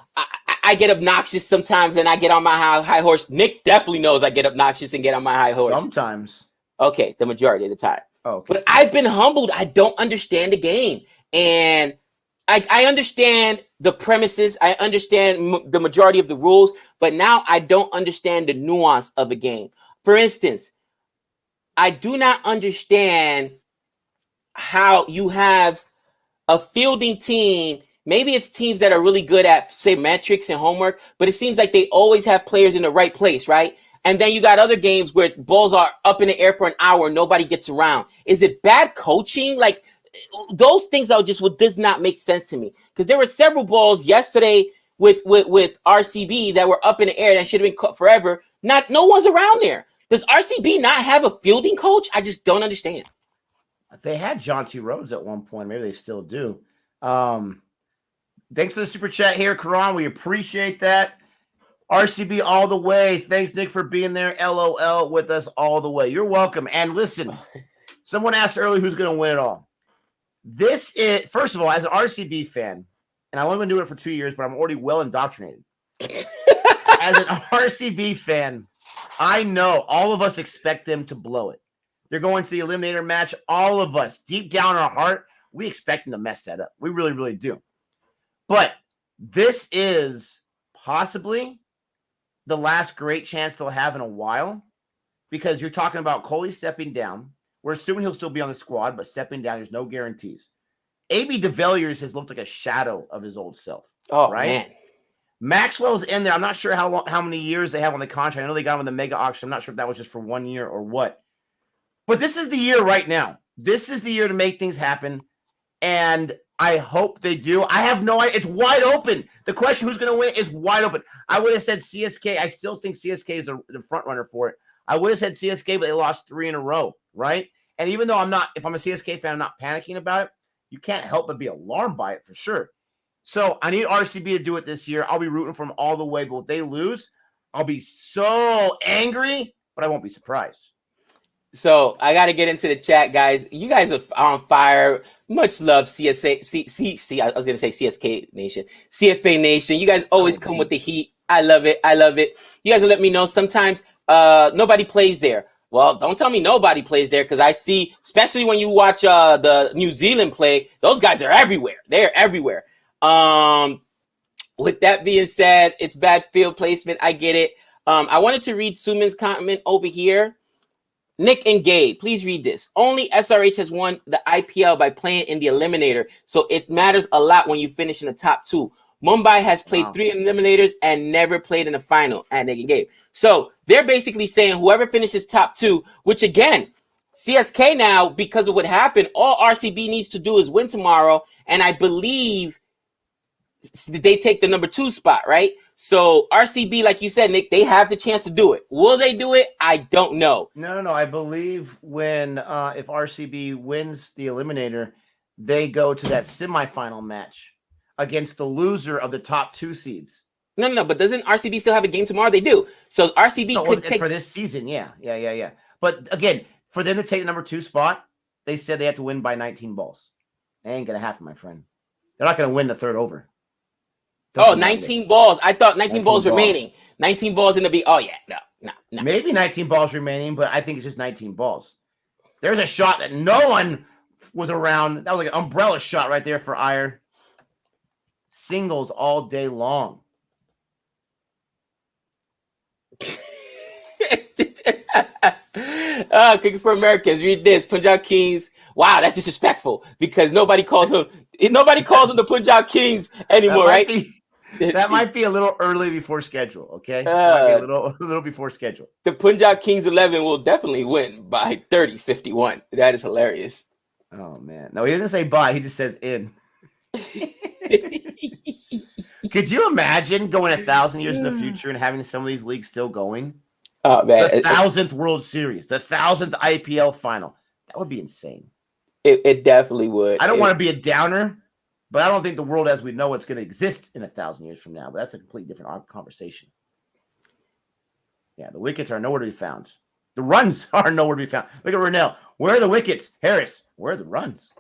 I get obnoxious sometimes, and I get on my high horse. Nick definitely knows I get obnoxious and get on my high horse. Sometimes. Okay, the majority of the time. Okay. But I've been humbled. I don't understand the game, and I understand the premises. I understand the majority of the rules, but now I don't understand the nuance of a game. For instance, I do not understand how you have a fielding team. Maybe it's teams that are really good at, say, metrics and homework, but it seems like they always have players in the right place, right? And then you got other games where balls are up in the air for an hour and nobody gets around. Is it bad coaching? Like, those things does not make sense to me, because there were several balls yesterday with RCB that were up in the air that should have been caught forever. No one's around there. Does RCB not have a fielding coach? I just don't understand. They had John T. Rhodes at one point. Maybe they still do. Thanks for the super chat here, Karan. We appreciate that. RCB all the way. Thanks, Nick, for being there. LOL with us all the way. You're welcome. And listen, someone asked earlier who's going to win it all. This is, first of all, as an RCB fan, and I've only been doing it for 2 years, but I'm already well indoctrinated. As an RCB fan, I know all of us expect them to blow it. They're going to the eliminator match. All of us, deep down in our heart, we expect them to mess that up. We really, really do. But this is possibly the last great chance they'll have in a while, because you're talking about Kohli stepping down. We're assuming he'll still be on the squad, but stepping down, there's no guarantees. A.B. de Villiers has looked like a shadow of his old self. Oh, right? Man. Maxwell's in there. I'm not sure how many years they have on the contract. I know they got him in the mega auction. I'm not sure if that was just for 1 year or what. But this is the year right now. This is the year to make things happen. And I hope they do. I have no idea. It's wide open. The question who's going to win is wide open. I would have said CSK. I still think CSK is the front runner for it. I would have said CSK, but they lost 3 in a row, right? And even though if I'm a CSK fan, I'm not panicking about it. You can't help but be alarmed by it for sure. So I need RCB to do it this year. I'll be rooting for them all the way. But if they lose, I'll be so angry, but I won't be surprised. So I got to get into the chat, guys. You guys are on fire. Much love, CSA. I was going to say CSK Nation, CFA Nation. You guys always come with the heat. I love it. I love it. You guys will let me know. Sometimes nobody plays there. Well, don't tell me nobody plays there, because I see, especially when you watch the New Zealand play, those guys are everywhere. They're everywhere. With that being said, it's bad field placement. I get it. I wanted to read Suman's comment over here. Nick and Gabe, please read this. Only SRH has won the IPL by playing in the eliminator, so it matters a lot when you finish in the top two. Mumbai has played 3 eliminators and never played in the final. And Nick and Gabe. So they're basically saying whoever finishes top 2, which again, CSK now, because of what happened, all RCB needs to do is win tomorrow, and I believe they take the number 2 spot, right? So RCB, like you said, Nick, they have the chance to do it. Will they do it? I don't know. No. I believe when if RCB wins the eliminator, they go to that semifinal match against the loser of the top 2 seeds. No. But doesn't RCB still have a game tomorrow? They do. So RCB could take for this season. Yeah. But again, for them to take the number 2 spot, they said they have to win by 19 balls. That ain't gonna happen, my friend. They're not gonna win the third over. 19 balls. I thought 19 balls remaining. 19 balls in the B. Oh, yeah. No. Maybe 19 balls remaining, but I think it's just 19 balls. There's a shot that no one was around. That was like an umbrella shot right there for Iyer. Singles all day long. Cricket for Americans. Read this. Punjab Kings. Wow, that's disrespectful, because nobody calls them the Punjab Kings anymore, right? That might be a little early before schedule, okay? Might be a little before schedule. The Punjab Kings 11 will definitely win by 30-51. That is hilarious. Oh, man. No, he doesn't say bye. He just says in. Could you imagine going 1,000 years in the future and having some of these leagues still going? Oh, man. The 1,000th World Series, the 1,000th IPL final. That would be insane. It definitely would. I don't want to be a downer, but I don't think the world as we know it's going to exist in 1,000 years from now. But that's a completely different conversation. Yeah, the wickets are nowhere to be found. The runs are nowhere to be found. Look at Rennell. Where are the wickets? Harris, where are the runs?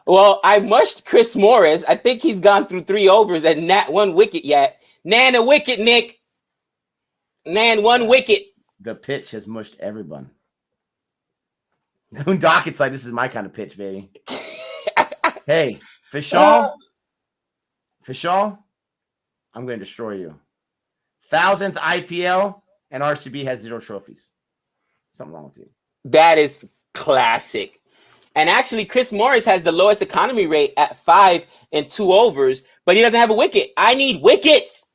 Well, I mushed Chris Morris. I think he's gone through 3 overs and not 1 wicket yet. Nan a wicket, Nick. Nan 1 wicket. The pitch has mushed everyone. Dockett's like, this is my kind of pitch, baby. Hey, Fishall, I'm going to destroy you. 1,000th IPL, and RCB has 0 trophies. Something wrong with you. That is classic. And actually, Chris Morris has the lowest economy rate at 5 and 2 overs, but he doesn't have a wicket. I need wickets.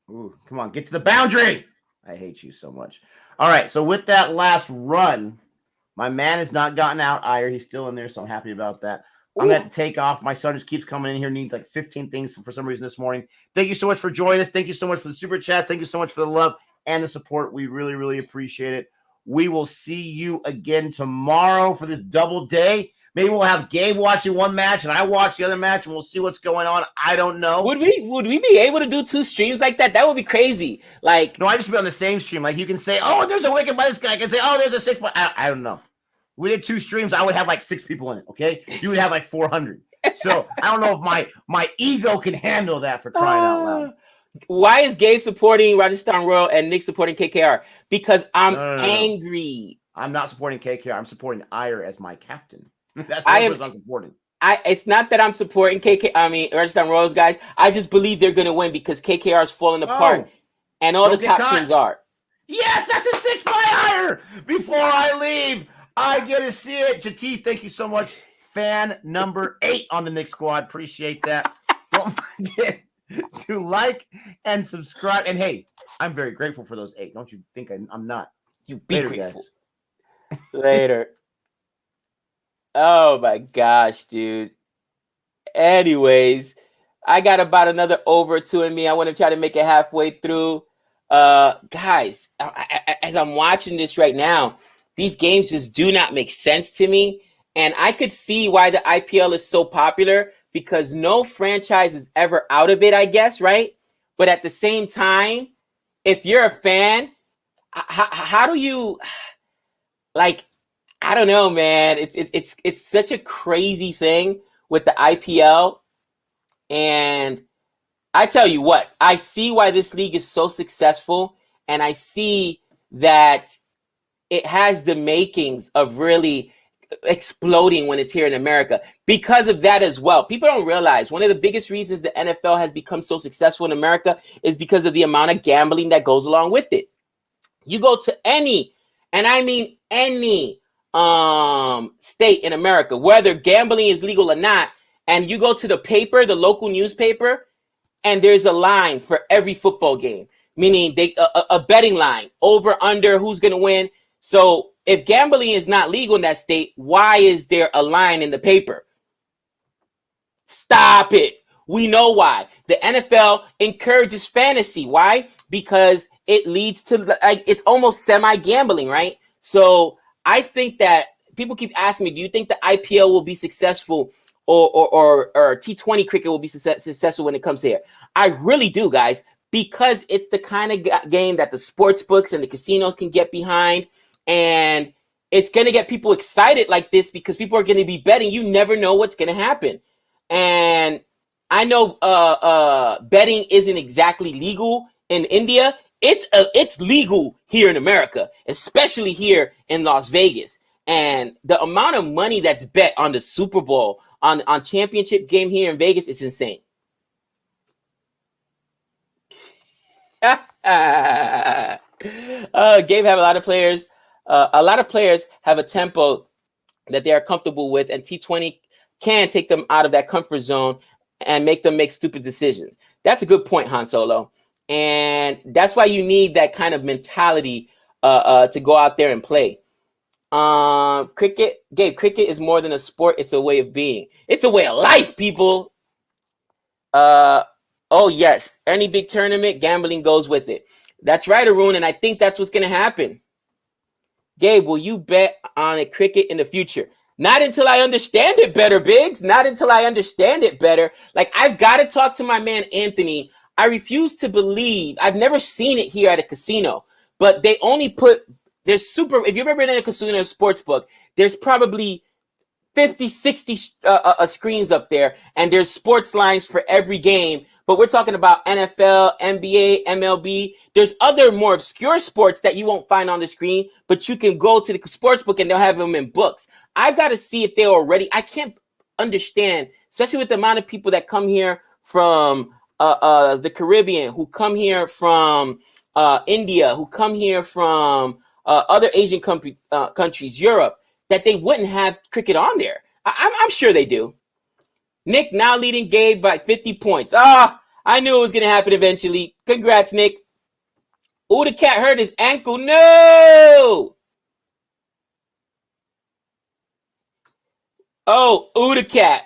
Ooh, come on, get to the boundary. I hate you so much. All right, so with that last run, my man has not gotten out, Iyer. He's still in there, so I'm happy about that. I'm going to have to take off. My son just keeps coming in here, needs like 15 things for some reason this morning. Thank you so much for joining us. Thank you so much for the super chats. Thank you so much for the love and the support. We really, really appreciate it. We will see you again tomorrow for this double day. Maybe we'll have Gabe watching one match and I watch the other match, and we'll see what's going on. I don't know. Would we be able to do 2 streams like that? That would be crazy. Like, no, I just be on the same stream. Like, you can say, oh, there's a wicket by this guy. I can say, oh, there's a 6. I don't know. We did 2 streams. I would have like 6 people in it. Okay, you would have like 400. So I don't know if my ego can handle that, for crying out loud. Why is Gabe supporting Rajasthan Royal and Nick supporting KKR? Because I'm angry. I'm not supporting KKR. I'm supporting Iyer as my captain. That's what I'm supporting. It's not that I'm supporting Rajasthan Royals, guys. I just believe they're going to win because KKR is falling apart, and all the top teams are. Yes, that's a 6 by Iyer. Before I leave, I get to see it. Jati, thank you so much. Fan number 8 on the Nick squad. Appreciate that. Don't forget to like and subscribe. And hey, I'm very grateful for those 8. Don't you think I'm not? You be grateful. Guys. Later. Oh my gosh, dude. Anyways, I got about another over or 2 in me. I want to try to make it halfway through. Guys, as I'm watching this right now, these games just do not make sense to me. And I could see why the IPL is so popular, because no franchise is ever out of it, I guess, right? But at the same time, if you're a fan, how do you, like, I don't know, man. It's such a crazy thing with the IPL. And I tell you what, I see why this league is so successful, and I see that it has the makings of really exploding when it's here in America because of that as well. People don't realize one of the biggest reasons the NFL has become so successful in America is because of the amount of gambling that goes along with it. You go to any, and I mean any state in America, whether gambling is legal or not, and you go to the paper, the local newspaper, and there's a line for every football game, meaning a betting line, over, under, who's going to win. So if gambling is not legal in that state, why is there a line in the paper? Stop it. We know why. The NFL encourages fantasy. Why? Because it leads to, like, it's almost semi-gambling, right? So I think that people keep asking me, do you think the IPL will be successful, or T20 cricket will be successful when it comes here? I really do, guys, because it's the kind of game that the sports books and the casinos can get behind, and it's going to get people excited like this because people are going to be betting. You never know what's going to happen. And I know betting isn't exactly legal in India. It's legal here in America, especially here in Las Vegas. And the amount of money that's bet on the Super Bowl, on championship game here in Vegas, is insane. Gabe have a lot of players. A lot of players have a tempo that they are comfortable with, and T20 can take them out of that comfort zone and make them make stupid decisions. That's a good point, Han Solo. And that's why you need that kind of mentality to go out there and play. Cricket, Gabe, cricket is more than a sport. It's a way of being. It's a way of life, people. Oh, yes. Any big tournament, gambling goes with it. That's right, Arun, and I think that's what's going to happen. Gabe, will you bet on a cricket in the future? Not until I understand it better, Biggs. Not until I understand it better. Like, I've got to talk to my man, Anthony. I refuse to believe. I've never seen it here at a casino, but they only put, if you've ever been in a casino sports book, there's probably 50, 60 screens up there, and there's sports lines for every game. But we're talking about NFL, NBA, MLB. There's other more obscure sports that you won't find on the screen, but you can go to the sports book and they'll have them in books. I've got to see if they're already. I can't understand, especially with the amount of people that come here from the Caribbean, who come here from India, who come here from other Asian countries, Europe, that they wouldn't have cricket on there. I'm sure they do. Nick now leading Gabe by 50 points. I knew it was going to happen eventually. Congrats, Nick. Oh, the cat hurt his ankle. No! Oh, the cat.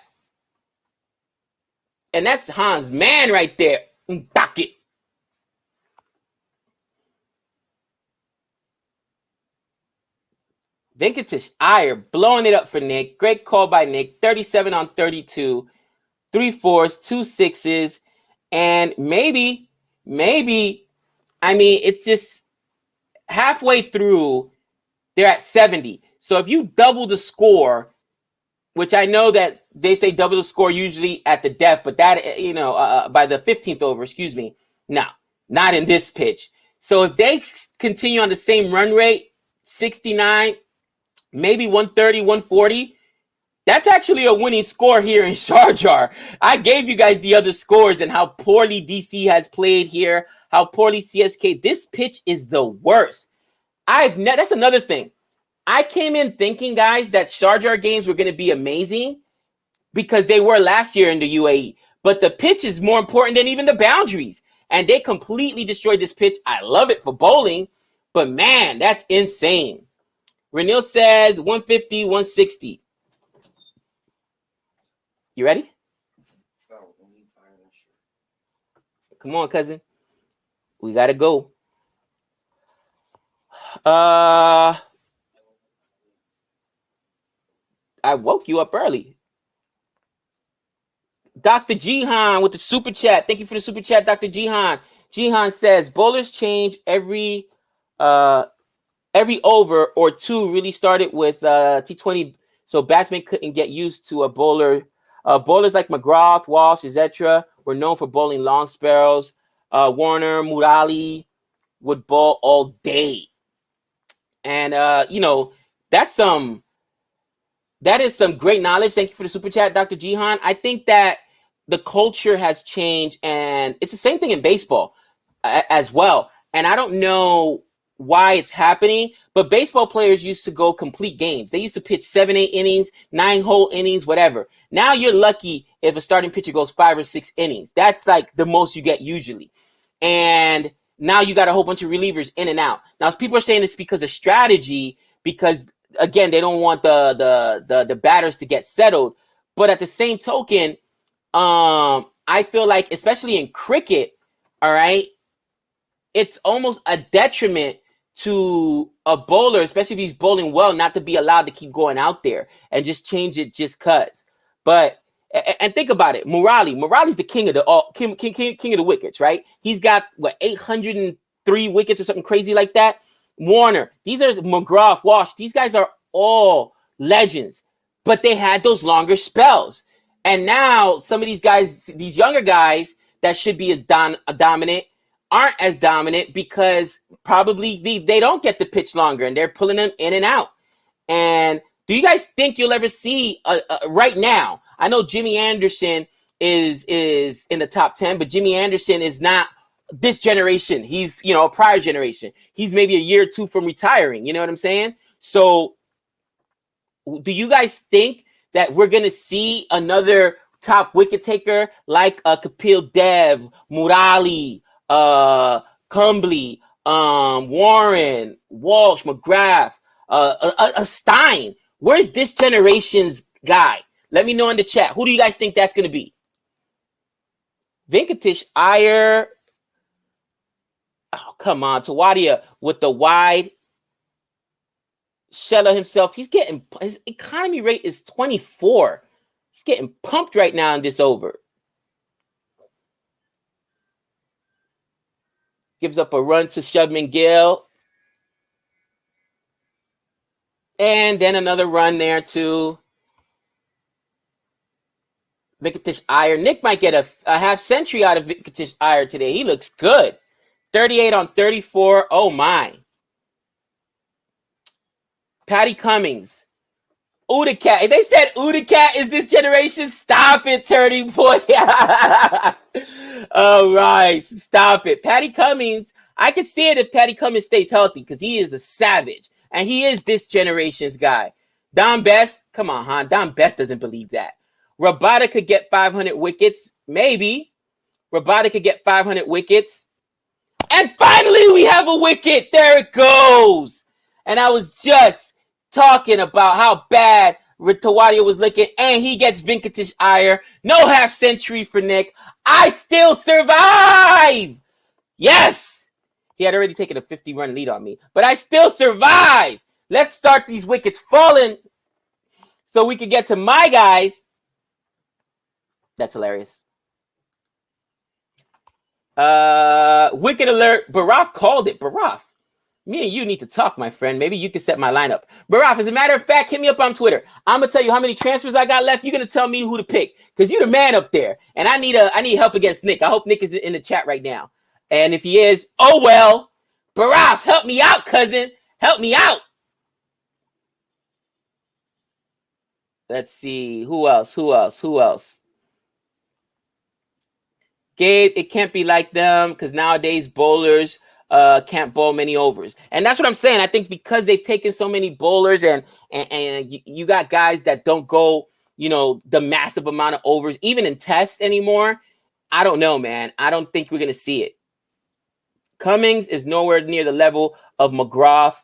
And that's Hans' man right there. Bucket. Venkatesh Iyer blowing it up for Nick. Great call by Nick. 37 on 32. 3 4s, 2 6s. And maybe, I mean, it's just halfway through, they're at 70. So if you double the score, which I know that they say double the score usually at the death, but that, by the 15th over, excuse me. No, not in this pitch. So if they continue on the same run rate, 69, maybe 130, 140, that's actually a winning score here in Sharjah. I gave you guys the other scores and how poorly DC has played here, how poorly CSK. This pitch is the worst. That's another thing. I came in thinking, guys, that Sharjah games were going to be amazing because they were last year in the UAE. But the pitch is more important than even the boundaries. And they completely destroyed this pitch. I love it for bowling, but man, that's insane. Renil says 150, 160. You ready? Come on, cousin. We got to go. I woke you up early. Dr. Jihan with the super chat. Thank you for the super chat, Dr. Jihan. Jihan says, bowlers change every every over or two really started with T20, so batsmen couldn't get used to a bowler. Bowlers like McGrath, Walsh, etc. were known for bowling long spells. Warner, Murali would bowl all day. And that is some great knowledge. Thank you for the super chat, Dr. Jihan. I think that the culture has changed, and it's the same thing in baseball as well. And I don't know why it's happening, but baseball players used to go complete games. They used to pitch 7-8 innings, 9 whole innings, whatever. Now you're lucky if a starting pitcher goes 5 or 6 innings. That's like the most you get usually. And now you got a whole bunch of relievers in and out. Now, people are saying it's because of strategy, because again, they don't want the batters to get settled. But at the same token, I feel like, especially in cricket, all right, it's almost a detriment to a bowler, especially if he's bowling well, not to be allowed to keep going out there and just change it just cause. But and think about it, Murali's the king of the wickets, right? He's got 803 wickets or something crazy like that. Warner, these are McGrath, Walsh. These guys are all legends, but they had those longer spells. And now some of these guys, these younger guys that should be as dominant, aren't as dominant because probably they don't get the pitch longer and they're pulling them in and out. And do you guys think you'll ever see right now? I know Jimmy Anderson is in the top 10, but Jimmy Anderson is not this generation. He's, a prior generation. He's maybe a year or two from retiring. You know what I'm saying? So do you guys think that we're going to see another top wicket taker like Kapil Dev, Murali, Kumbly, Warren, Walsh, McGrath, a Stein? Where's this generation's guy? Let me know in the chat. Who do you guys think that's going to be? Venkatesh Iyer. Oh, come on. Tawadia with the wide. Scheller himself. His economy rate is 24. He's getting pumped right now in this over. Gives up a run to Shubman Gill. And then another run there to Venkatesh Iyer. Nick might get a half century out of Venkatesh Iyer today. He looks good. 38 on 34. Oh, my. Patty Cummings. Udacat. They said Udacat is this generation. Stop it, Turning Point. All right. Stop it. Patty Cummings. I can see it if Patty Cummings stays healthy because he is a savage. And he is this generation's guy. Don Best. Come on, huh? Don Best doesn't believe that. Rabada could get 500 wickets. Maybe. Rabada could get 500 wickets. And finally, we have a wicket. There it goes. And I was just talking about how bad Tawadia was looking. And he gets Venkatesh Iyer. No half century for Nick. I still survive. Yes. He had already taken a 50-run lead on me. But I still survive. Let's start these wickets falling so we can get to my guys. That's hilarious. Wicket alert. Baraf called it. Baraf, me and you need to talk, my friend. Maybe you can set my lineup. Baraf, as a matter of fact, hit me up on Twitter. I'm gonna tell you how many transfers I got left. You're gonna tell me who to pick because you're the man up there, and I need help against Nick. I hope Nick is in the chat right now, and if he is, oh well. Baraf, help me out, cousin. Help me out. Let's see who else. Gabe, it can't be like them because nowadays bowlers can't bowl many overs. And that's what I'm saying. I think because they've taken so many bowlers and you got guys that don't go, the massive amount of overs, even in tests anymore. I don't know, man. I don't think we're going to see it. Cummings is nowhere near the level of McGrath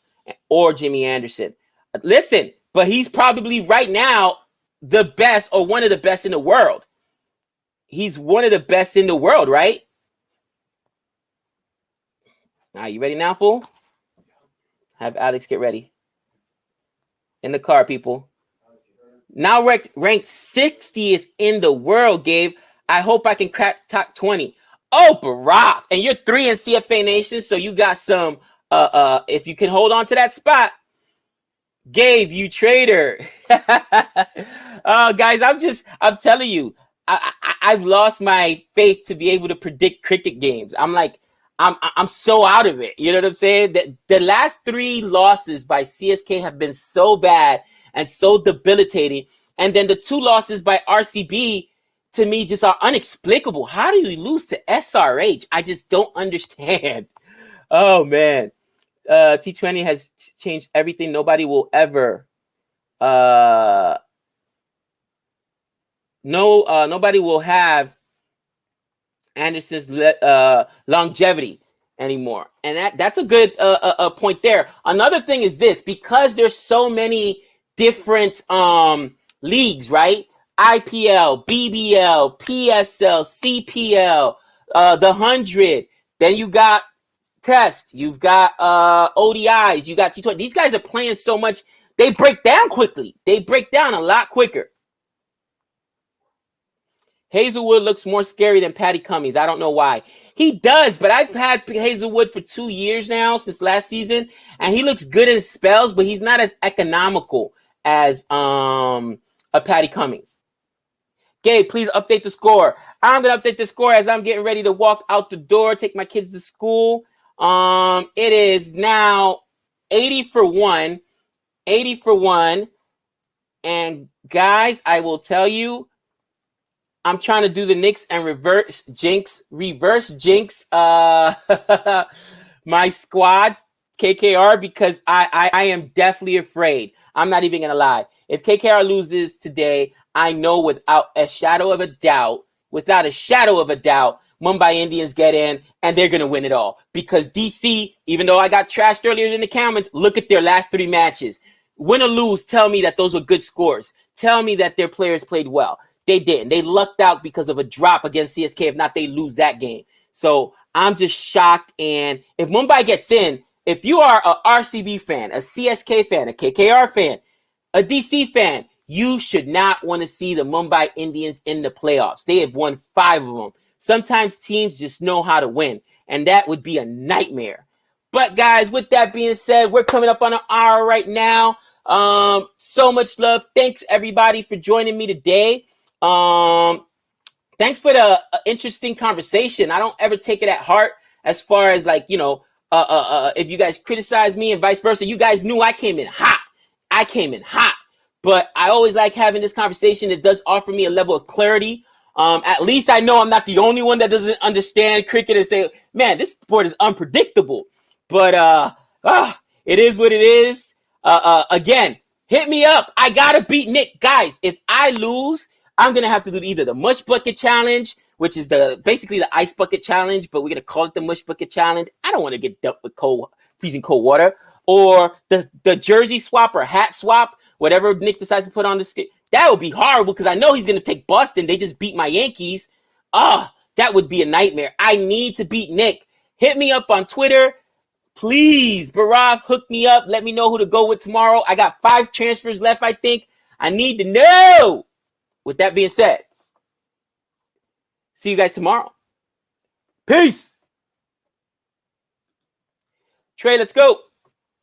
or Jimmy Anderson. Listen, but he's probably right now the best or one of the best in the world. He's one of the best in the world, right? All right, you ready now, fool? Have Alex get ready. In the car, people. Now ranked 60th in the world, Gabe. I hope I can crack top 20. Oh, Barack. And you're 3 in CFA Nation, so you got some if you can hold on to that spot, Gabe, you traitor. Guys, I'm telling you, I've lost my faith to be able to predict cricket games. I'm so out of it. You know what I'm saying? The last 3 losses by CSK have been so bad and so debilitating. And then the 2 losses by RCB, to me, just are inexplicable. How do you lose to SRH? I just don't understand. Oh, man. T20 has changed everything. Nobody will ever... nobody will have Anderson's longevity anymore, and that's a good point there. Another thing is this: because there's so many different leagues, right? IPL, BBL, PSL, CPL, the 100. Then you got Test. You've got ODIs. You got T20. These guys are playing so much. They break down quickly. They break down a lot quicker. Hazelwood looks more scary than Patty Cummings. I don't know why. He does, but I've had Hazelwood for 2 years now, since last season, and he looks good in spells, but he's not as economical as a Patty Cummings. Gabe, please update the score. I'm going to update the score as I'm getting ready to walk out the door, take my kids to school. It is now 80 for 1. 80 for 1. And guys, I will tell you, I'm trying to do the Knicks and reverse jinx my squad, KKR, because I am definitely afraid. I'm not even going to lie. If KKR loses today, I know without a shadow of a doubt, Mumbai Indians get in and they're going to win it all. Because DC, even though I got trashed earlier in the comments, look at their last 3 matches. Win or lose, tell me that those were good scores. Tell me that their players played well. They didn't. They lucked out because of a drop against CSK. If not, they lose that game. So I'm just shocked. And if Mumbai gets in, if you are a RCB fan, a CSK fan, a KKR fan, a DC fan, you should not want to see the Mumbai Indians in the playoffs. They have won 5 of them. Sometimes teams just know how to win, and that would be a nightmare. But guys, with that being said, we're coming up on an hour right now. So much love. Thanks everybody for joining me today. Thanks for the interesting conversation. I don't ever take it at heart as far as like, if you guys criticize me and vice versa. You guys knew I came in hot. But I always like having this conversation. It does offer me a level of clarity. At least I know I'm not the only one that doesn't understand cricket and say, man, this sport is unpredictable. But it is what it is. Again, hit me up. I gotta beat Nick. Guys, if I lose, I'm going to have to do either the Mush Bucket Challenge, which is basically the Ice Bucket Challenge, but we're going to call it the Mush Bucket Challenge. I don't want to get dumped with freezing cold water. Or the jersey swap or hat swap, whatever Nick decides to put on the screen. That would be horrible because I know he's going to take Boston. They just beat my Yankees. That would be a nightmare. I need to beat Nick. Hit me up on Twitter. Please, Barav, hook me up. Let me know who to go with tomorrow. I got 5 transfers left, I think. I need to know. With that being said, see you guys tomorrow. Peace. Trey, let's go.